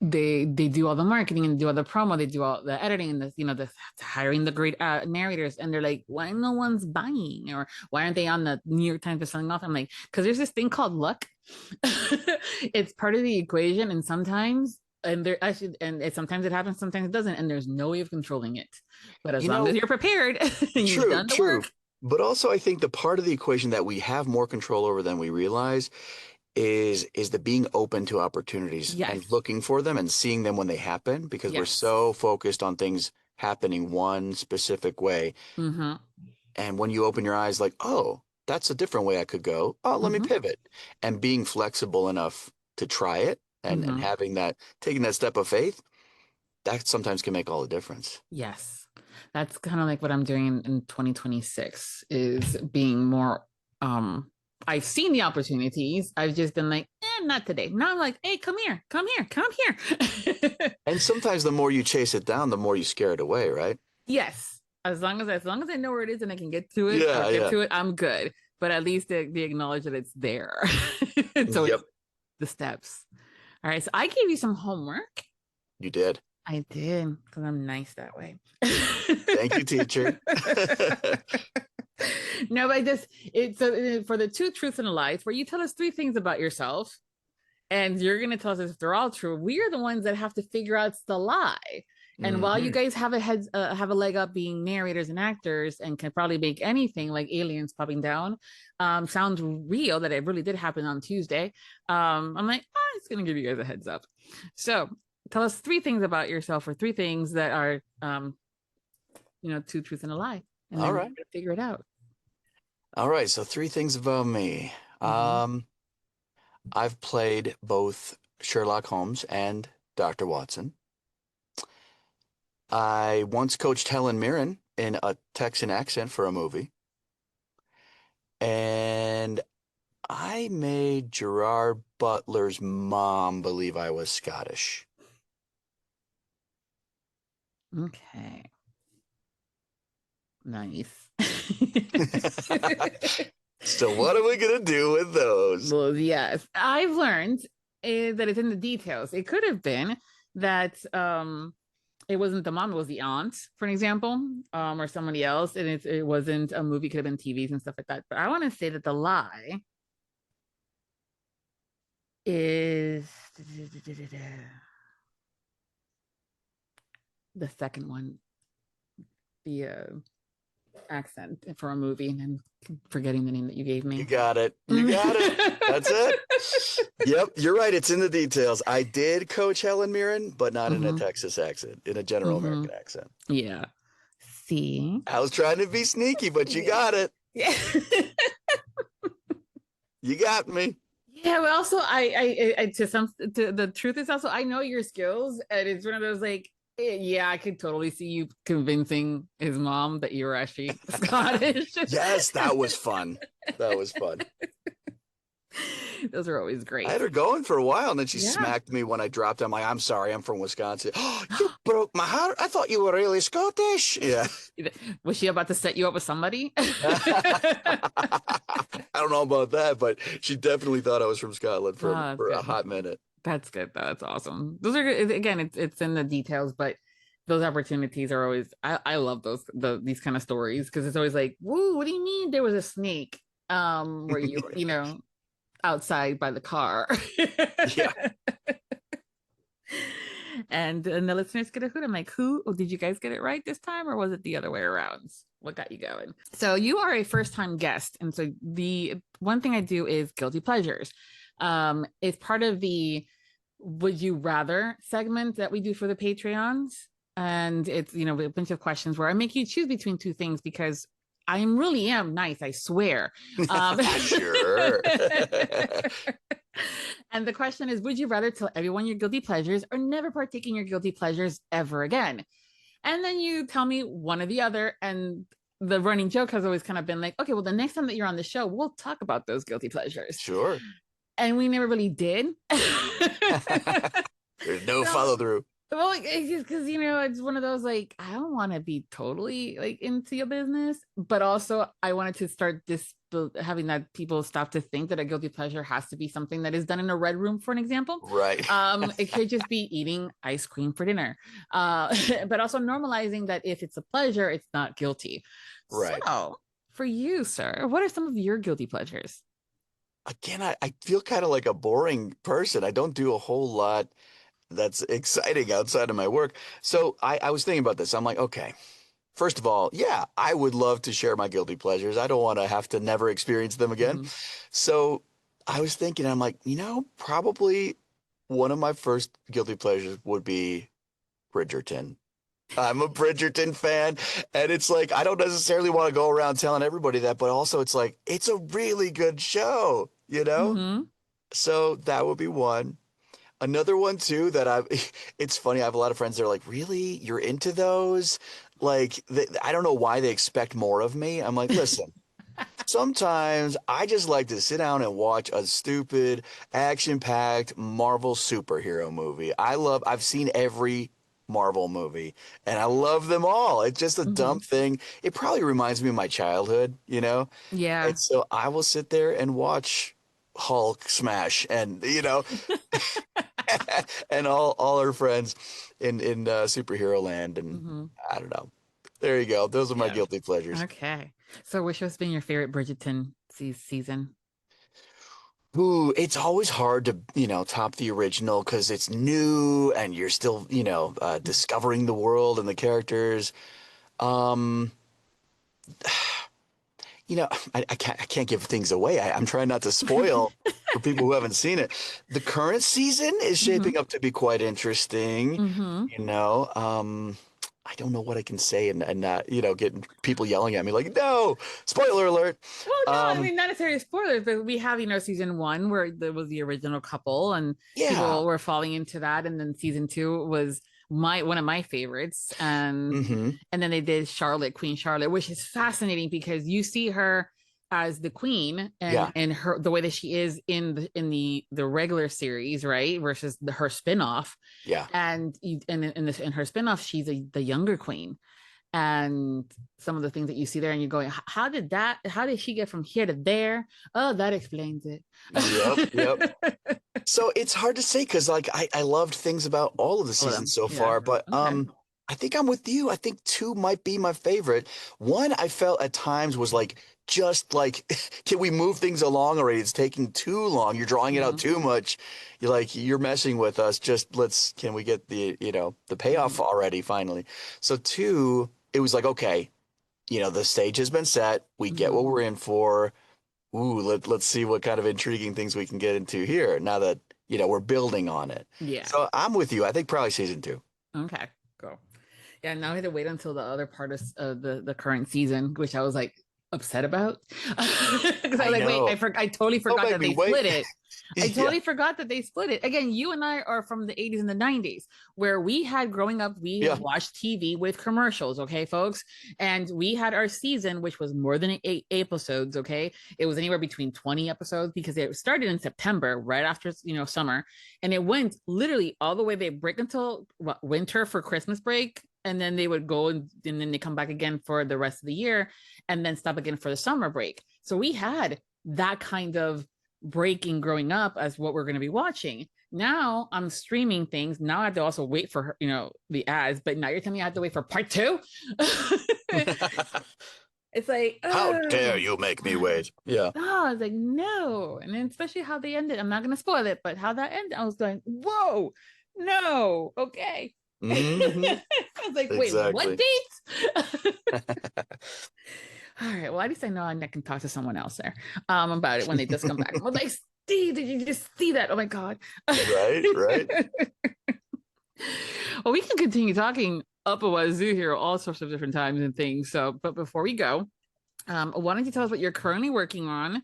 they do all the marketing and do all the promo, they do all the editing and the hiring the great narrators, and they're like, why no one's buying, or why aren't they on the New York Times bestselling author? I'm like, because there's this thing called luck. It's part of the equation, and sometimes sometimes it happens, sometimes it doesn't, and there's no way of controlling it. But as long as you're prepared, you've done the work. But also, I think the part of the equation that we have more control over than we realize is the being open to opportunities and looking for them and seeing them when they happen, because we're so focused on things happening one specific way. And when you open your eyes, like, oh, that's a different way I could go. Oh, let me pivot. And being flexible enough to try it and taking that step of faith, that sometimes can make all the difference. Yes. That's kind of like what I'm doing in 2026 is being more, I've seen the opportunities. I've just been like, not today. Now I'm like, hey, come here. And sometimes the more you chase it down, the more you scare it away, right? Yes. As long as I know where it is and I can get to it, I'm good. But at least they acknowledge that it's there. So it's the steps. All right. So I gave you some homework. You did. I did, because I'm nice that way. Thank you, teacher. No, but so for the 2 truths and a lie, where you tell us 3 things about yourself, and you're going to tell us if they're all true. We are the ones that have to figure out the lie. And while you guys have a leg up being narrators and actors and can probably make anything like aliens popping down sounds real, that it really did happen on Tuesday, I'm like, it's going to give you guys a heads up. So tell us 3 things about yourself, or 3 things that are, 2 truths and a lie. And all then right. Figure it out. All right. So 3 things about me. I've played both Sherlock Holmes and Dr. Watson. I once coached Helen Mirren in a Texan accent for a movie. And I made Gerard Butler's mom believe I was Scottish. Okay. Nice. So what are we going to do with those? Well, yes. I've learned that it's in the details. It could have been that it wasn't the mom, it was the aunt, for an example, or somebody else. And it wasn't a movie, it could have been TVs and stuff like that. But I want to say that the lie is the second one, the accent for a movie, and I'm forgetting the name that you gave me. You got it. That's it. Yep, you're right. It's in the details. I did coach Helen Mirren, but not in a Texas accent, in a general American accent. Yeah. See? I was trying to be sneaky, but you got it. Yeah. You got me. Yeah, but also the truth is also I know your skills, and it's one of those like, yeah, I could totally see you convincing his mom that you were actually Scottish. Yes, that was fun. That was fun. Those are always I great. had her going for a while, and then she Yeah. smacked me when I dropped. I'm like, I'm sorry, I'm from Wisconsin. Oh, you broke my heart. I thought you were really Scottish. Yeah. Was she about to set you up with somebody? I don't know about that, but she definitely thought I was from Scotland for, Oh, for a good. hot minute. That's good. That's awesome. Those are good. Again, it's in the details, but those opportunities are always, I love these kind of stories, because it's always like, woo, what do you mean there was a snake? Where you know, outside by the car. Yeah. And the listeners get a hoot. I'm like, did you guys get it right this time, or was it the other way around? What got you going? So you are a first-time guest, and so the one thing I do is guilty pleasures. It's part of the would you rather segment that we do for the Patreons, and it's a bunch of questions where I make you choose between two things, because I really am nice, I swear. Sure. And the question is, would you rather tell everyone your guilty pleasures or never partake in your guilty pleasures ever again? And then you tell me one or the other. And the running joke has always kind of been like, okay, well, the next time that you're on the show, we'll talk about those guilty pleasures. Sure. And we never really did. There's no follow through. Well, because it's one of those, like, I don't want to be totally like into your business, but also I wanted to start having that people stop to think that a guilty pleasure has to be something that is done in a red room, for an example. Right. It could just be eating ice cream for dinner, but also normalizing that if it's a pleasure, it's not guilty. Right. So, for you, sir, what are some of your guilty pleasures? Again, I feel kind of like a boring person. I don't do a whole lot that's exciting outside of my work. So I was thinking about this. I'm like, okay, first of all, yeah, I would love to share my guilty pleasures. I don't want to have to never experience them again. Mm-hmm. So I was thinking, I'm like, probably one of my first guilty pleasures would be Bridgerton. I'm a Bridgerton fan, and it's like, I don't necessarily want to go around telling everybody that, but also it's like, it's a really good show, Mm-hmm. So that would be one. Another one too it's funny. I have a lot of friends that are like, really? You're into those? Like, I don't know why they expect more of me. I'm like, listen, sometimes I just like to sit down and watch a stupid, action-packed Marvel superhero movie. I've seen every Marvel movie, and I love them all. It's just a dumb thing. It probably reminds me of my childhood, Yeah. And so I will sit there and watch Hulk smash, and and all her friends in superhero land, and I don't know. There you go. Those are my guilty pleasures. Okay. So which has been your favorite Bridgerton season? Ooh, it's always hard to, top the original because it's new and you're still, discovering the world and the characters. I can't give things away. I'm trying not to spoil for people who haven't seen it. The current season is shaping up to be quite interesting. I don't know what I can say and not, getting people yelling at me like, no, spoiler alert. Well, no, I mean, not necessarily spoilers, but we have, season 1 where there was the original couple and people were falling into that. And then season 2 was one of my favorites. And then they did Queen Charlotte, which is fascinating because you see her as the queen and her the way that she is in the regular series, right, versus her spinoff. And in her spinoff, she's the younger queen, and some of the things that you see there, and you're going, how did she get from here to there? Oh, that explains it. Yep. So it's hard to say because like I loved things about all of the seasons so far, but I think I'm with you. I think 2 might be my favorite. 1 I felt at times was like, just like, can we move things along already? It's taking too long. You're drawing it out too much. You're messing with us. Can we get the payoff already finally? So 2, it was like, okay, the stage has been set. We get what we're in for. Ooh, let's see what kind of intriguing things we can get into here now that, we're building on it. Yeah. So I'm with you. I think probably season 2. Okay, cool. Yeah, now I had to wait until the other part of the current season, which I was like, upset about. Because I was like, know. wait, I totally forgot that they split it. I Yeah. totally forgot that they split it. Again, you and I are from the 80s and the 90s, where we had growing up, we watched TV with commercials, okay, folks? And we had our season, which was more than 8 episodes, okay? It was anywhere between 20 episodes because it started in September, right after, summer. And it went literally all the way, they break until winter for Christmas break. And then they would go and then they come back again for the rest of the year and then stop again for the summer break. So we had that kind of breaking growing up as what we're going to be watching. Now I'm streaming things. Now I have to also wait for, the ads, but now you're telling me I have to wait for part 2? It's like, how dare you make me wait? Yeah. Oh, I was like, no. And then especially how they ended. I'm not going to spoil it, but how that ended, I was going, whoa, no. Okay. Mm-hmm. I was like, wait, what date? All right. Well, at least I know I can talk to someone else there about it when they just come back. I'm like, Steve, did you just see that? Oh my God. Right. Well, we can continue talking up a wazoo here all sorts of different times and things. So, but before we go, why don't you tell us what you're currently working on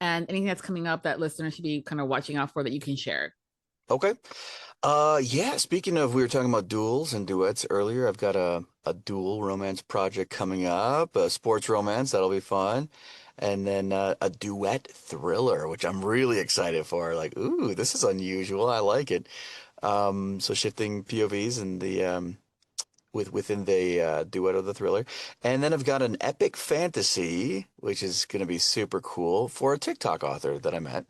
and anything that's coming up that listeners should be kind of watching out for that you can share? Okay. Yeah, speaking of, we were talking about duels and duets earlier. I've got a dual romance project coming up, a sports romance, that'll be fun. And then a duet thriller, which I'm really excited for. Like, ooh, this is unusual. I like it. So shifting POVs and the within the duet of the thriller. And then I've got an epic fantasy, which is going to be super cool for a TikTok author that I met.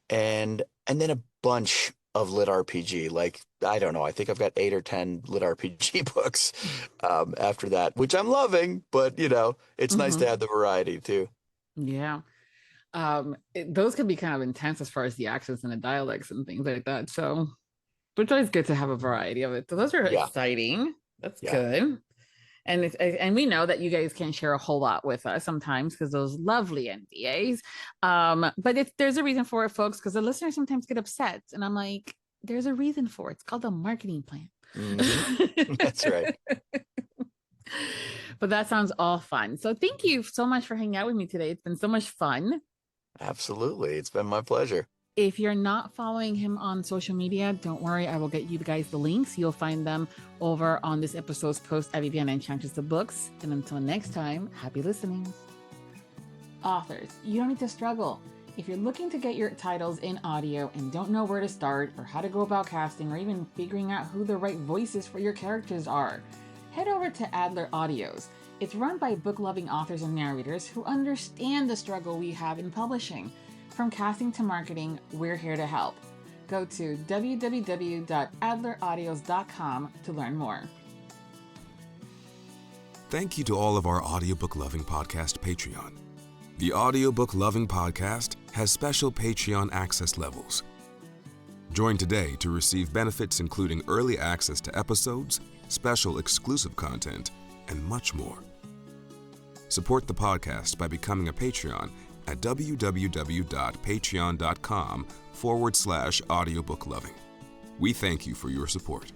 And then a bunch of lit RPG. Like, I don't know, I think I've got 8 or 10 lit RPG books after that, which I'm loving, but it's nice to have the variety too. Yeah. Those can be kind of intense as far as the accents and the dialects and things like that. So, but it's always good to have a variety of it. So those are exciting. That's good. And we know that you guys can't share a whole lot with us sometimes because those lovely NDAs. But if there's a reason for it, folks, because the listeners sometimes get upset, and I'm like, there's a reason for it. It's called a marketing plan. Mm-hmm. That's right. But that sounds all fun. So thank you so much for hanging out with me today. It's been so much fun. Absolutely. It's been my pleasure. If you're not following him on social media, don't worry. I will get you guys the links. You'll find them over on this episode's post at Viviana Enchantress of Books. And until next time, happy listening. Authors, you don't need to struggle. If you're looking to get your titles in audio and don't know where to start or how to go about casting or even figuring out who the right voices for your characters are, head over to Adler Audios. It's run by book-loving authors and narrators who understand the struggle we have in publishing. From casting to marketing, we're here to help. Go to www.adleraudios.com to learn more. Thank you to all of our Audiobook Loving Podcast Patreon. The Audiobook Loving Podcast has special Patreon access levels. Join today to receive benefits including early access to episodes, special exclusive content, and much more. Support the podcast by becoming a Patreon at www.patreon.com/audiobookloving. We thank you for your support.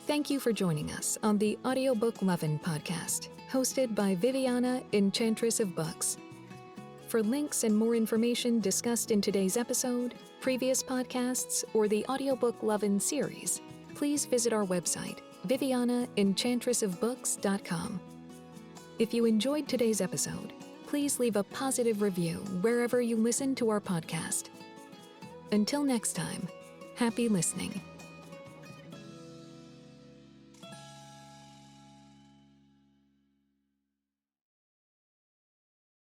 Thank you for joining us on the Audiobook Lovin podcast, hosted by Viviana, Enchantress of Books. For links and more information discussed in today's episode, previous podcasts, or the Audiobook Lovin series, please visit our website, vivianaenchantressofbooks.com. If you enjoyed today's episode, please leave a positive review wherever you listen to our podcast. Until next time, happy listening.